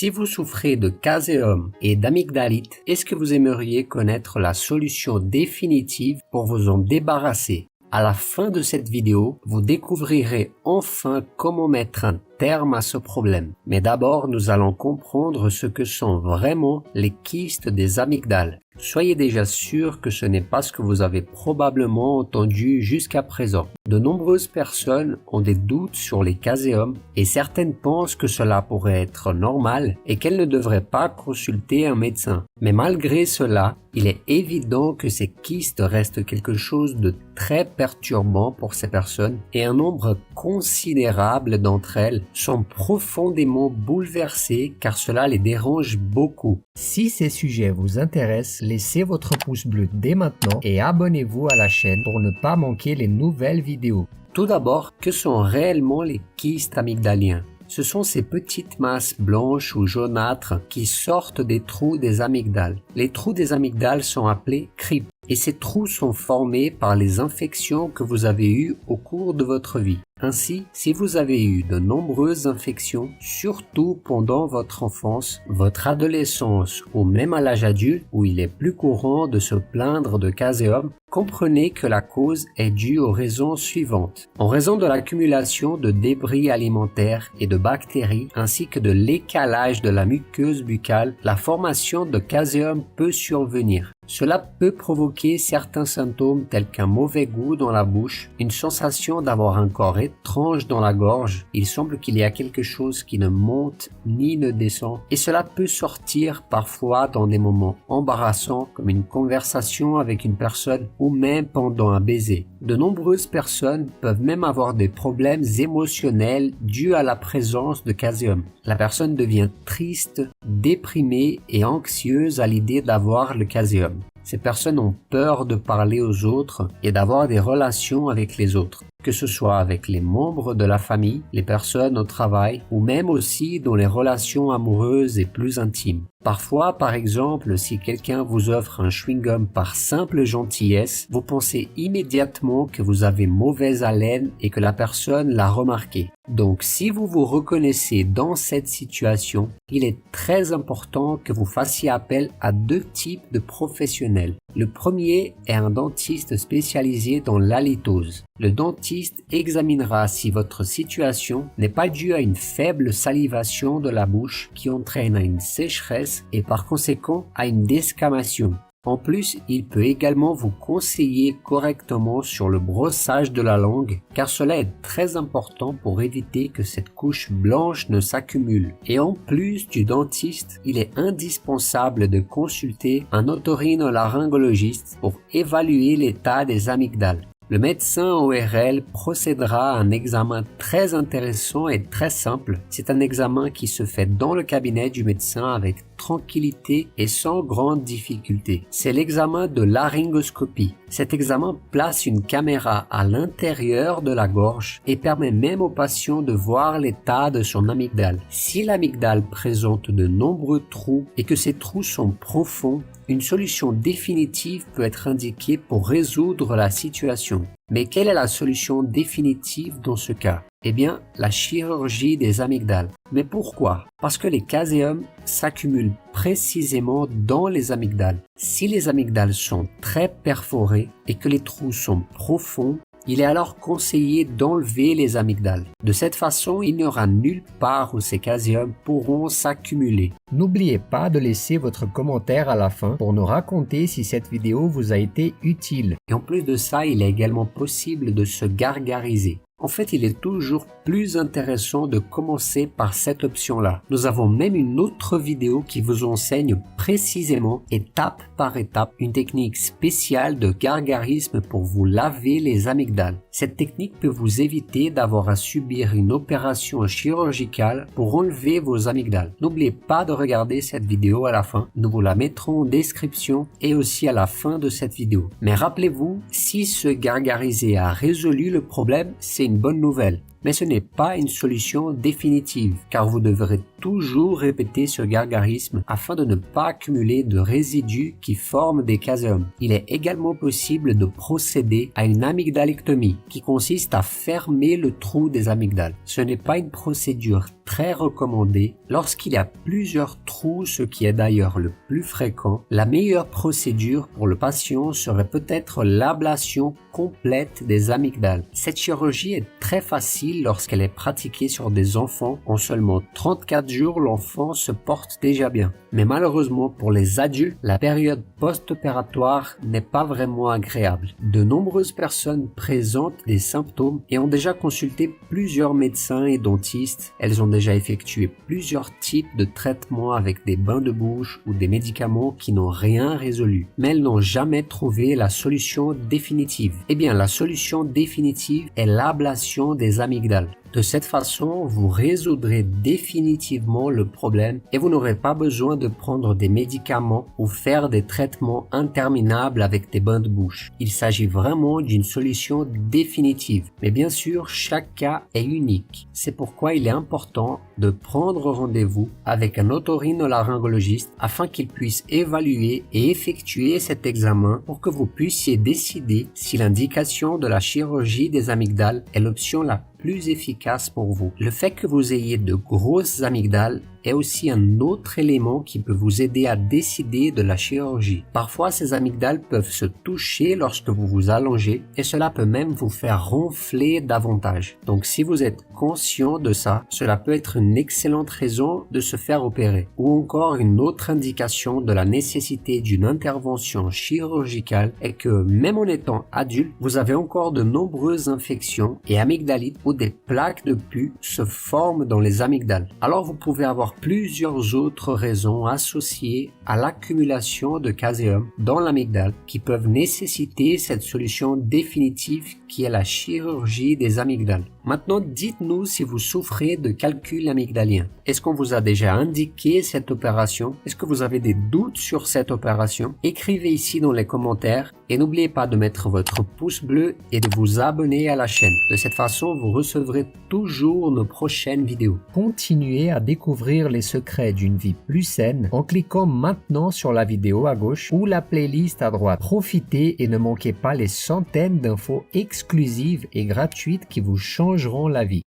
Si vous souffrez de caséum et d'amygdalite, est-ce que vous aimeriez connaître la solution définitive pour vous en débarrasser? À la fin de cette vidéo, vous découvrirez enfin comment mettre un terme à ce problème. Mais d'abord, nous allons comprendre ce que sont vraiment les kystes des amygdales. Soyez déjà sûr que ce n'est pas ce que vous avez probablement entendu jusqu'à présent. De nombreuses personnes ont des doutes sur les caséums et certaines pensent que cela pourrait être normal et qu'elles ne devraient pas consulter un médecin. Mais malgré cela, il est évident que ces kystes restent quelque chose de très perturbant pour ces personnes et un nombre considérable d'entre elles sont profondément bouleversées car cela les dérange beaucoup. Si ces sujets vous intéressent, laissez votre pouce bleu dès maintenant et abonnez-vous à la chaîne pour ne pas manquer les nouvelles vidéos. Tout d'abord, que sont réellement les kystes amygdaliens? Ce sont ces petites masses blanches ou jaunâtres qui sortent des trous des amygdales. Les trous des amygdales sont appelés cryptes et ces trous sont formés par les infections que vous avez eues au cours de votre vie. Ainsi, si vous avez eu de nombreuses infections, surtout pendant votre enfance, votre adolescence ou même à l'âge adulte où il est plus courant de se plaindre de caséum, comprenez que la cause est due aux raisons suivantes. En raison de l'accumulation de débris alimentaires et de bactéries ainsi que de l'écalage de la muqueuse buccale, la formation de caséum peut survenir. Cela peut provoquer certains symptômes tels qu'un mauvais goût dans la bouche, une sensation d'avoir un corps étrange dans la gorge, il semble qu'il y a quelque chose qui ne monte ni ne descend, et cela peut sortir parfois dans des moments embarrassants comme une conversation avec une personne ou même pendant un baiser. De nombreuses personnes peuvent même avoir des problèmes émotionnels dus à la présence de caséum. La personne devient triste, déprimée et anxieuse à l'idée d'avoir le caséum. Ces personnes ont peur de parler aux autres et d'avoir des relations avec les autres, que ce soit avec les membres de la famille, les personnes au travail ou même aussi dans les relations amoureuses et plus intimes. Parfois, par exemple, si quelqu'un vous offre un chewing-gum par simple gentillesse, vous pensez immédiatement que vous avez mauvaise haleine et que la personne l'a remarqué. Donc, si vous vous reconnaissez dans cette situation, il est très important que vous fassiez appel à deux types de professionnels. Le premier est un dentiste spécialisé dans l'halitose. Le dentiste examinera si votre situation n'est pas due à une faible salivation de la bouche qui entraîne à une sécheresse et par conséquent à une desquamation. En plus, il peut également vous conseiller correctement sur le brossage de la langue car cela est très important pour éviter que cette couche blanche ne s'accumule. Et en plus du dentiste, il est indispensable de consulter un otorhinolaryngologiste pour évaluer l'état des amygdales. Le médecin ORL procédera à un examen très intéressant et très simple. C'est un examen qui se fait dans le cabinet du médecin avec tranquillité et sans grande difficulté. C'est l'examen de laryngoscopie. Cet examen place une caméra à l'intérieur de la gorge et permet même au patient de voir l'état de son amygdale. Si l'amygdale présente de nombreux trous et que ces trous sont profonds, une solution définitive peut être indiquée pour résoudre la situation. Mais quelle est la solution définitive dans ce cas? Eh bien, la chirurgie des amygdales. Mais pourquoi? Parce que les caséums s'accumulent précisément dans les amygdales. Si les amygdales sont très perforées et que les trous sont profonds, il est alors conseillé d'enlever les amygdales. De cette façon, il n'y aura nulle part où ces caséums pourront s'accumuler. N'oubliez pas de laisser votre commentaire à la fin pour nous raconter si cette vidéo vous a été utile. Et en plus de ça, il est également possible de se gargariser. En fait, il est toujours plus intéressant de commencer par cette option-là. Nous avons même une autre vidéo qui vous enseigne précisément, étape par étape, une technique spéciale de gargarisme pour vous laver les amygdales. Cette technique peut vous éviter d'avoir à subir une opération chirurgicale pour enlever vos amygdales. N'oubliez pas de regarder cette vidéo à la fin. Nous vous la mettrons en description et aussi à la fin de cette vidéo. Mais rappelez-vous, si se gargariser a résolu le problème, c'est une bonne nouvelle. mais ce n'est pas une solution définitive, car vous devrez toujours répéter ce gargarisme afin de ne pas accumuler de résidus qui forment des caséums. Il est également possible de procéder à une amygdalectomie, qui consiste à fermer le trou des amygdales. Ce n'est pas une procédure très recommandée. Lorsqu'il y a plusieurs trous, ce qui est d'ailleurs le plus fréquent, la meilleure procédure pour le patient serait peut-être l'ablation complète des amygdales. Cette chirurgie est très facile lorsqu'elle est pratiquée sur des enfants. En seulement 34 jours, l'enfant se porte déjà bien. Mais malheureusement pour les adultes, la période post-opératoire n'est pas vraiment agréable. De nombreuses personnes présentent des symptômes et ont déjà consulté plusieurs médecins et dentistes. Elles ont déjà effectué plusieurs types de traitements avec des bains de bouche ou des médicaments qui n'ont rien résolu. Mais elles n'ont jamais trouvé la solution définitive. Eh bien, la solution définitive est l'ablation des amygdales. De cette façon, vous résoudrez définitivement le problème et vous n'aurez pas besoin de prendre des médicaments ou faire des traitements interminables avec des bains de bouche. Il s'agit vraiment d'une solution définitive. Mais bien sûr, chaque cas est unique. C'est pourquoi il est important de prendre rendez-vous avec un otorhinolaryngologiste afin qu'il puisse évaluer et effectuer cet examen pour que vous puissiez décider si l'indication de la chirurgie des amygdales est l'option la plus efficace pour vous. Le fait que vous ayez de grosses amygdales est aussi un autre élément qui peut vous aider à décider de la chirurgie. Parfois, ces amygdales peuvent se toucher lorsque vous vous allongez et cela peut même vous faire ronfler davantage. Donc si vous êtes conscient de ça, cela peut être une excellente raison de se faire opérer. Ou encore une autre indication de la nécessité d'une intervention chirurgicale est que même en étant adulte, vous avez encore de nombreuses infections et amygdalites où des plaques de pus se forment dans les amygdales. Alors vous pouvez avoir plusieurs autres raisons associées à l'accumulation de caséum dans l'amygdale qui peuvent nécessiter cette solution définitive qui est la chirurgie des amygdales. Maintenant, dites-nous si vous souffrez de calcul amygdalien. Est-ce qu'on vous a déjà indiqué cette opération? Est-ce que vous avez des doutes sur cette opération? Écrivez ici dans les commentaires et n'oubliez pas de mettre votre pouce bleu et de vous abonner à la chaîne. De cette façon, vous recevrez toujours nos prochaines vidéos. Continuez à découvrir les secrets d'une vie plus saine en cliquant maintenant sur la vidéo à gauche ou la playlist à droite. Profitez et ne manquez pas les centaines d'infos exclusives et gratuites qui vous changeront la vie.